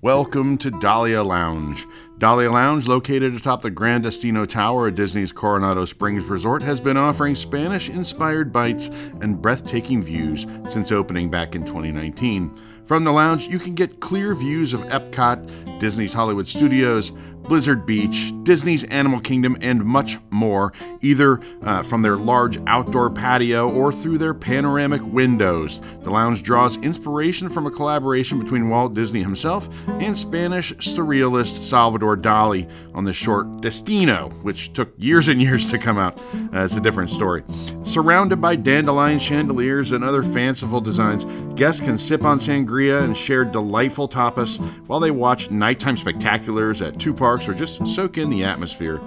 Welcome to Dahlia Lounge. Dahlia Lounge, located atop the Gran Destino Tower at Disney's Coronado Springs Resort, has been offering Spanish-inspired bites and breathtaking views since opening back in 2019. From the lounge, you can get clear views of Epcot, Disney's Hollywood Studios, Blizzard Beach, Disney's Animal Kingdom, and much more, either from their large outdoor patio or through their panoramic windows. The lounge draws inspiration from a collaboration between Walt Disney himself and Spanish surrealist Salvador Dali on the short Destino, which took years and years to come out. It's a different story. Surrounded by dandelion chandeliers and other fanciful designs, guests can sip on sangria and share delightful tapas while they watch nighttime spectaculars at two parks or just soak in the atmosphere.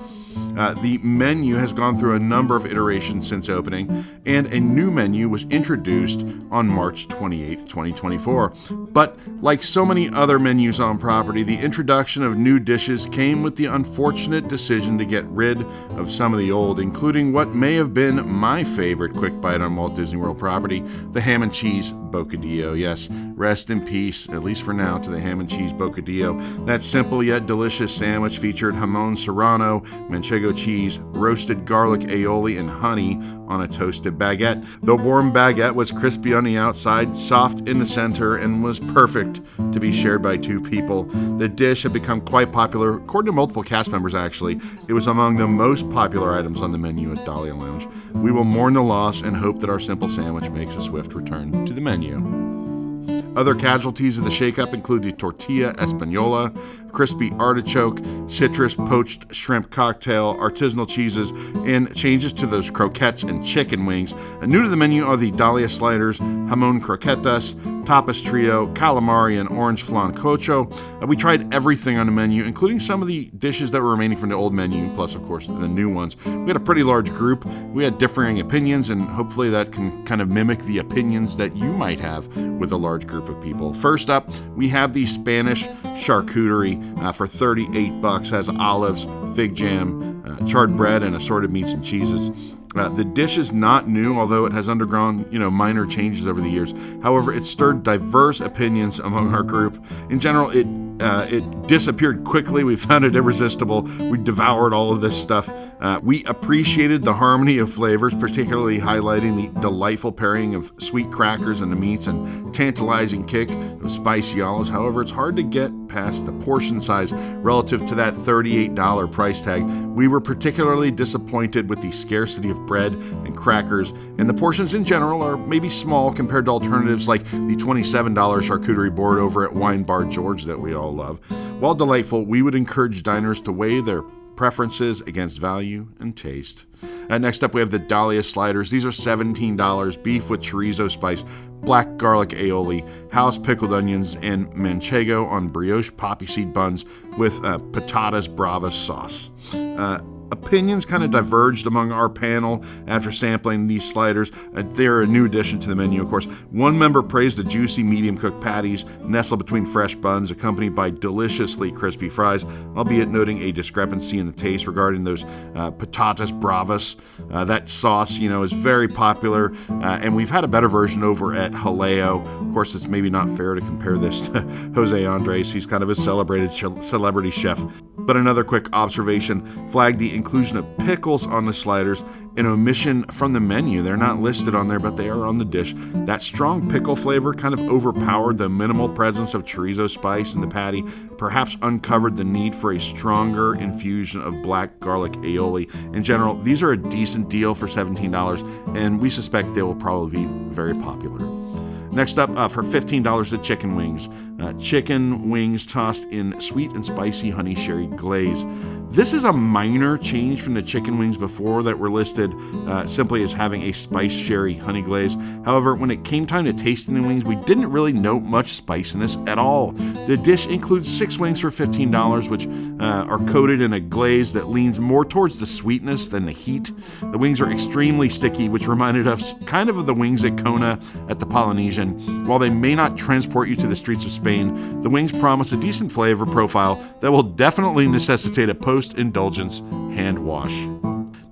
The menu has gone through a number of iterations since opening, and a new menu was introduced on March 28, 2024. But like so many other menus on property, the introduction of new dishes came with the unfortunate decision to get rid of some of the old, including what may have been my favorite quick bite on Walt Disney World property, the Ham and Cheese Bocadillo. Yes, rest in peace, at least for now, to the Ham and Cheese Bocadillo. That simple yet delicious sandwich featured jamon serrano, manchego cheese, roasted garlic aioli, and honey on a toasted baguette. The warm baguette was crispy on the outside, soft in the center, and was perfect to be shared by two people. The dish had become quite popular. According to multiple cast members, actually, it was among the most popular items on the menu at Dahlia Lounge. We will mourn the loss and hope that our simple sandwich makes a swift return to the menu. Other casualties of the shakeup include the tortilla española, crispy artichoke, citrus poached shrimp cocktail, artisanal cheeses, and changes to those croquettes and chicken wings. New to the menu are the Dahlia Sliders, Jambon Croquetas, Tapas Trio, Calamari, and orange Flancocho. We tried everything on the menu, including some of the dishes that were remaining from the old menu, plus, of course, the new ones. We had a pretty large group. We had differing opinions, and hopefully that can kind of mimic the opinions that you might have with a large group of people. First up, we have the Spanish charcuterie for $38. Has olives, fig jam, charred bread, and assorted meats and cheeses. The dish is not new, although it has undergone, minor changes over the years. However, it stirred diverse opinions among our group. In general, it disappeared quickly. We found it irresistible. We devoured all of this stuff. We appreciated the harmony of flavors, particularly highlighting the delightful pairing of sweet crackers and the meats and tantalizing kick of spicy olives. However, it's hard to get past the portion size relative to that $38 price tag. We were particularly disappointed with the scarcity of bread and crackers, and the portions in general are maybe small compared to alternatives like the $27 charcuterie board over at Wine Bar George that we all love. While delightful, we would encourage diners to weigh their preferences against value and taste. Next up, we have the Dahlia Sliders. These are $17, beef with chorizo spice, black garlic aioli, house pickled onions, and manchego on brioche poppy seed buns with patatas bravas sauce. Opinions kind of diverged among our panel after sampling these sliders. They're a new addition to the menu, of course. One member praised the juicy medium-cooked patties nestled between fresh buns, accompanied by deliciously crispy fries, albeit noting a discrepancy in the taste regarding those patatas bravas. That sauce, is very popular, and we've had a better version over at Jaleo. Of course, it's maybe not fair to compare this to Jose Andres. He's kind of a celebrated celebrity chef. But another quick observation flagged the inclusion of pickles on the sliders, an omission from the menu. They're not listed on there, but they are on the dish. That strong pickle flavor kind of overpowered the minimal presence of chorizo spice in the patty, perhaps uncovered the need for a stronger infusion of black garlic aioli. In general, these are a decent deal for $17, and we suspect they will probably be very popular. Next up, for $15, the chicken wings. Chicken wings tossed in sweet and spicy honey sherry glaze. This is a minor change from the chicken wings before that were listed simply as having a spiced sherry honey glaze. However, when it came time to tasting the wings, we didn't really note much spiciness at all. The dish includes 6 wings for $15, which are coated in a glaze that leans more towards the sweetness than the heat. The wings are extremely sticky, which reminded us kind of the wings at Kona at the Polynesian. While they may not transport you to the streets of Spain, the wings promise a decent flavor profile that will definitely necessitate a post-indulgence hand wash.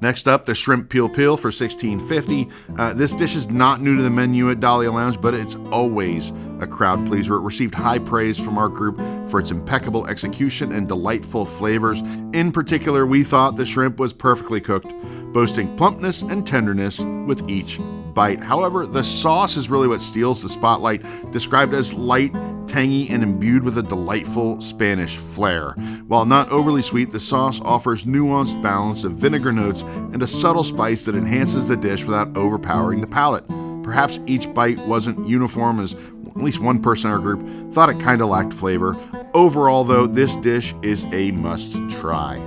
Next up, the shrimp Pil Pil for $16.50. This dish is not new to the menu at Dahlia Lounge, but it's always a crowd pleaser. It received high praise from our group for its impeccable execution and delightful flavors. In particular, we thought the shrimp was perfectly cooked, boasting plumpness and tenderness with each bite. However, the sauce is really what steals the spotlight, described as light, tangy, and imbued with a delightful Spanish flair. While not overly sweet, the sauce offers nuanced balance of vinegar notes and a subtle spice that enhances the dish without overpowering the palate. Perhaps each bite wasn't uniform, as at least one person in our group thought it kind of lacked flavor. Overall, though, this dish is a must-try.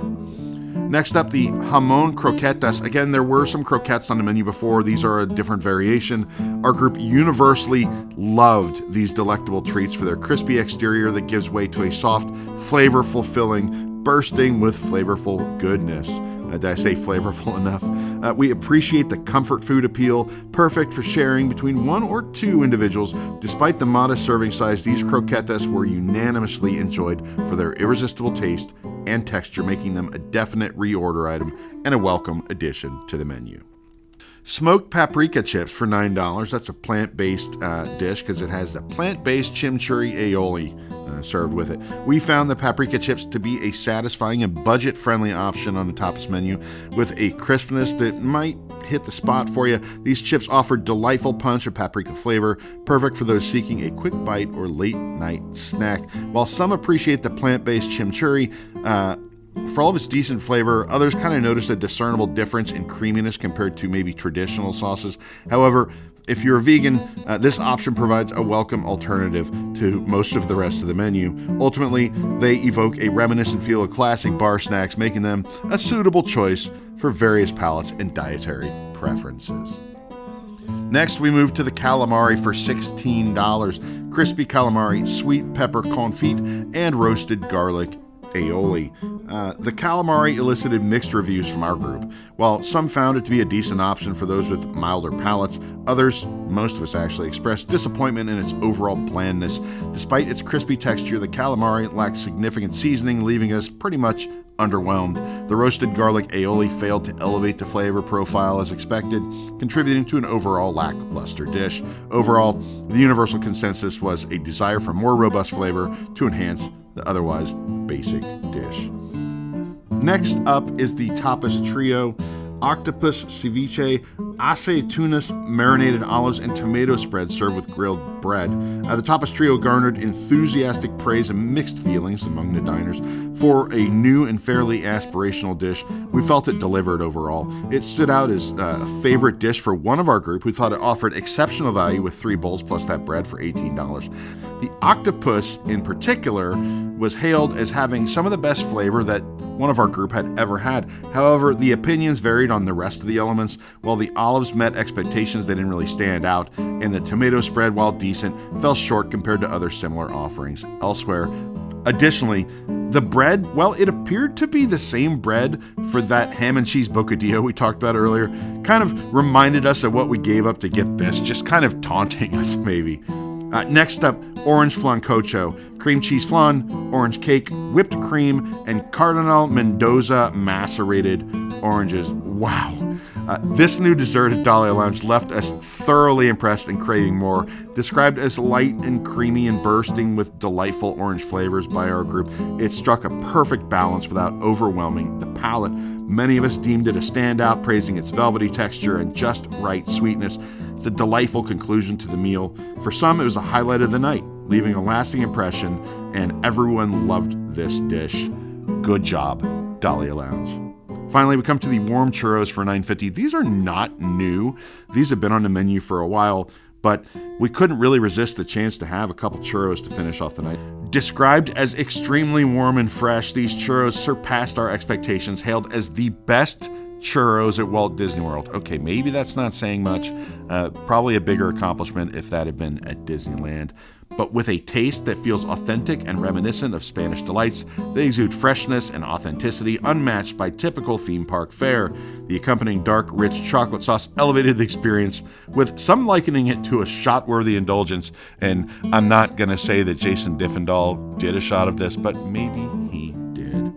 Next up, the Jambon Croquetas. Again, there were some croquettes on the menu before. These are a different variation. Our group universally loved these delectable treats for their crispy exterior that gives way to a soft, flavorful filling, bursting with flavorful goodness. Did I say flavorful enough? We appreciate the comfort food appeal, perfect for sharing between 1 or 2 individuals. Despite the modest serving size, these croquetas were unanimously enjoyed for their irresistible taste and texture, making them a definite reorder item and a welcome addition to the menu. Smoked paprika chips for $9. That's a plant-based dish because it has a plant-based chimichurri aioli served with it. We found the paprika chips to be a satisfying and budget-friendly option on the Tapas menu with a crispness that might hit the spot for you. These chips offer delightful punch of paprika flavor, perfect for those seeking a quick bite or late-night snack. While some appreciate the plant-based chimichurri, for all of its decent flavor, others kind of noticed a discernible difference in creaminess compared to maybe traditional sauces. However, if you're a vegan, this option provides a welcome alternative to most of the rest of the menu. Ultimately, they evoke a reminiscent feel of classic bar snacks, making them a suitable choice for various palates and dietary preferences. Next, we move to the calamari for $16. Crispy calamari, sweet pepper confit, and roasted garlic aioli. The calamari elicited mixed reviews from our group. While some found it to be a decent option for those with milder palates, others, most of us actually, expressed disappointment in its overall blandness. Despite its crispy texture, the calamari lacked significant seasoning, leaving us pretty much underwhelmed. The roasted garlic aioli failed to elevate the flavor profile as expected, contributing to an overall lackluster dish. Overall, the universal consensus was a desire for more robust flavor to enhance the otherwise basic dish. Next up is the Tapas Trio: octopus ceviche, aceitunas, marinated olives, and tomato spread served with grilled bread. The Tapas Trio garnered enthusiastic praise and mixed feelings among the diners. For a new and fairly aspirational dish, we felt it delivered overall. It stood out as a favorite dish for one of our group who thought it offered exceptional value with 3 bowls plus that bread for $18. The octopus in particular was hailed as having some of the best flavor that one of our group had ever had. However, the opinions varied on the rest of the elements. While the olives met expectations, they didn't really stand out, and the tomato spread, while decent, fell short compared to other similar offerings elsewhere. Additionally, the bread, well, it appeared to be the same bread for that Ham and Cheese Bocadillo we talked about earlier. Kind of reminded us of what we gave up to get this, just kind of taunting us maybe. Next up, orange flancocho, cream cheese flan, orange cake, whipped cream, and Cardinal Mendoza macerated oranges. Wow. This new dessert at Dahlia Lounge left us thoroughly impressed and craving more. Described as light and creamy and bursting with delightful orange flavors by our group, it struck a perfect balance without overwhelming the palate. Many of us deemed it a standout, praising its velvety texture and just right sweetness. It's a delightful conclusion to the meal. For some, it was a highlight of the night, leaving a lasting impression, and everyone loved this dish. Good job, Dahlia Lounge. Finally, we come to the warm churros for $9.50. These are not new. These have been on the menu for a while, but we couldn't really resist the chance to have a couple churros to finish off the night. Described as extremely warm and fresh, these churros surpassed our expectations, hailed as the best churros at Walt Disney World. Okay, maybe that's not saying much. Probably a bigger accomplishment if that had been at Disneyland. But with a taste that feels authentic and reminiscent of Spanish delights, they exude freshness and authenticity unmatched by typical theme park fare. The accompanying dark, rich chocolate sauce elevated the experience, with some likening it to a shot-worthy indulgence. And I'm not going to say that Jason Diffendahl did a shot of this, but maybe he did.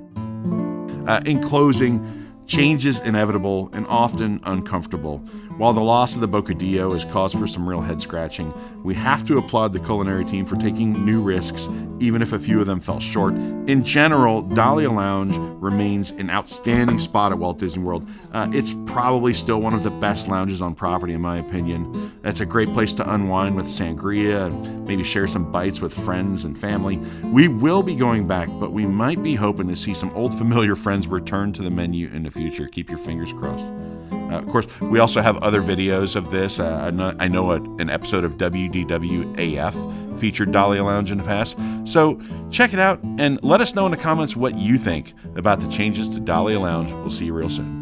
In closing, Change is inevitable and often uncomfortable. While the loss of the Bocadillo has caused for some real head-scratching, we have to applaud the culinary team for taking new risks, even if a few of them fell short. In general, Dahlia Lounge remains an outstanding spot at Walt Disney World. It's probably still one of the best lounges on property, in my opinion. It's a great place to unwind with sangria and maybe share some bites with friends and family. We will be going back, but we might be hoping to see some old familiar friends return to the menu in the future. Keep your fingers crossed. Of course, we also have other videos of this. I know an episode of WDWAF featured Dahlia Lounge in the past. So check it out and let us know in the comments what you think about the changes to Dahlia Lounge. We'll see you real soon.